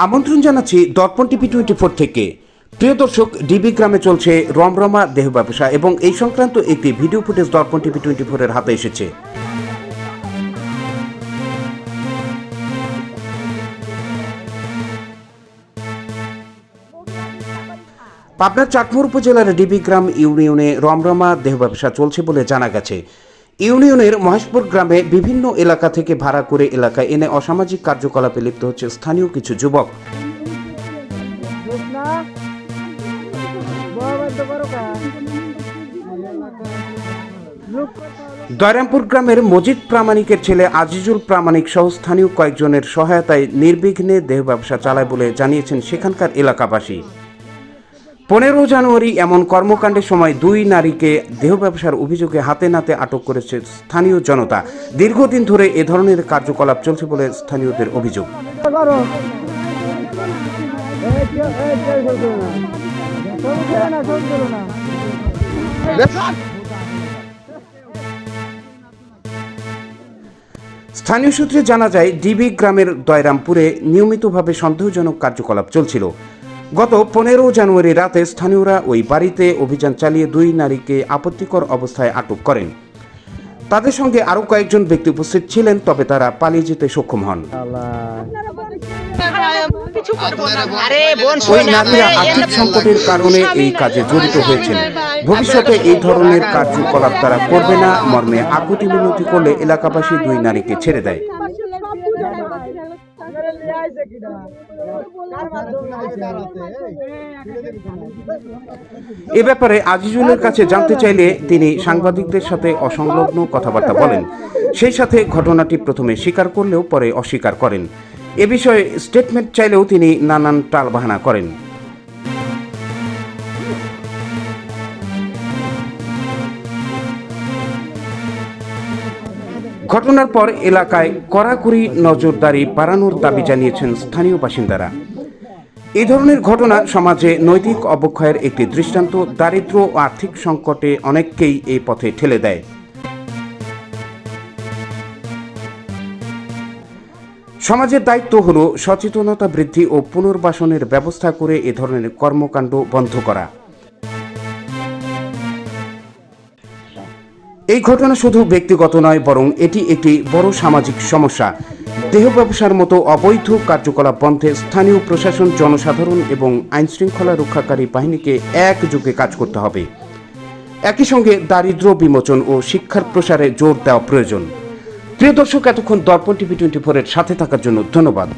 আমন্ত্রণ জানাচ্ছি দর্পণ টিভি 24 থেকে। প্রিয় দর্শক, ডিবি গ্রামে চলছে রমরমা দেহ ব্যবসা এবং এই সংক্রান্ত একটি ভিডিও ফুটেজ দর্পণ টিভি 24 এর হাতে এসেছে। পাবনার চাটমোহর উপজেলার ডিবি গ্রাম ইউনিয়নে রমরমা দেহ ব্যবসা চলছে বলে জানা গেছে। ইউনিয়নের মহেশপুর গ্রামে বিভিন্ন এলাকা থেকে ভাড়া করে এলাকায় এনে অসামাজিক কার্যকলাপে লিপ্ত হচ্ছে স্থানীয় কিছু যুবক। দয়রামপুর গ্রামের মজিদ প্রামাণিকের ছেলে আজিজুল প্রামাণিক সহ স্থানীয় কয়েকজনের সহায়তায় নির্বিঘ্নে দেহ ব্যবসা চালায় বলে জানিয়েছেন সেখানকার এলাকাবাসী। 15 জানুয়ারি এমন কর্মকাণ্ডের সময় 2 নারীকে দেহ ব্যবসার অভিযোগে হাতে নাতে আটক করেছে স্থানীয় জনতা। দীর্ঘদিন ধরে এ ধরনের কার্যকলাপ চলছে বলে স্থানীয়দের অভিযোগ। স্থানীয় সূত্রে জানা যায়, ডিবি গ্রামের দয়রামপুরে নিয়মিতভাবে সন্দেহজনক কার্যকলাপ চলছিল। গত 15 জানুয়ারি রাতে স্থানীয়রা ওই বাড়িতে অভিযান চালিয়ে 2 নারীকে আপত্তিকর অবস্থায় আটক করেন। তাদের সঙ্গে আরও কয়েকজন ব্যক্তি উপস্থিত ছিলেন, তবে তারা পালিয়ে যেতে সক্ষম হন। ওই নারীরা আর্থিক সংকটের কারণে এই কাজে জড়িত হয়েছেন। ভবিষ্যতে এই ধরনের কার্যকলাপ তারা করবে না মর্মে আকুতি মিনতি করলে এলাকাবাসী 2 নারীকে ছেড়ে দেয়। এ ব্যাপারে আজিজুলের কাছে জানতে চাইলে তিনি সাংবাদিকদের সাথে অসংলগ্ন কথাবার্তা বলেন। সেই সাথে ঘটনাটি প্রথমে স্বীকার করলেও পরে অস্বীকার করেন। এ বিষয়ে স্টেটমেন্ট চাইলেও তিনি নানান টালবাহানা করেন। ঘটনার পর এলাকায় কড়াকড়ি নজরদারি বাড়ানোর দাবি জানিয়েছেন স্থানীয় বাসিন্দারা। এই ধরনের ঘটনা সমাজে নৈতিক অবক্ষয়ের একটি দৃষ্টান্ত। দারিদ্র্য ও আর্থিক সংকটে অনেককেই এই পথে ঠেলে দেয়। সমাজের দায়িত্ব হল সচেতনতা বৃদ্ধি ও পুনর্বাসনের ব্যবস্থা করে এ ধরনের কর্মকাণ্ড বন্ধ করা। এই ঘটনা শুধু ব্যক্তিগত নয়, বরং এটি একটি বড় সামাজিক সমস্যা। দেহ ব্যবসার মতো অবৈধ কার্যকলাপ বন্ধে স্থানীয় প্রশাসন, জনসাধারণ এবং আইনশৃঙ্খলা রক্ষাকারী বাহিনীকে একযোগে কাজ করতে হবে। একই সঙ্গে দারিদ্র্য বিমোচন ও শিক্ষার প্রসারে জোর দেওয়া প্রয়োজন। প্রিয় দর্শক, এতক্ষণ দর্পণ টিভি 24 এর সাথে থাকার জন্য ধন্যবাদ।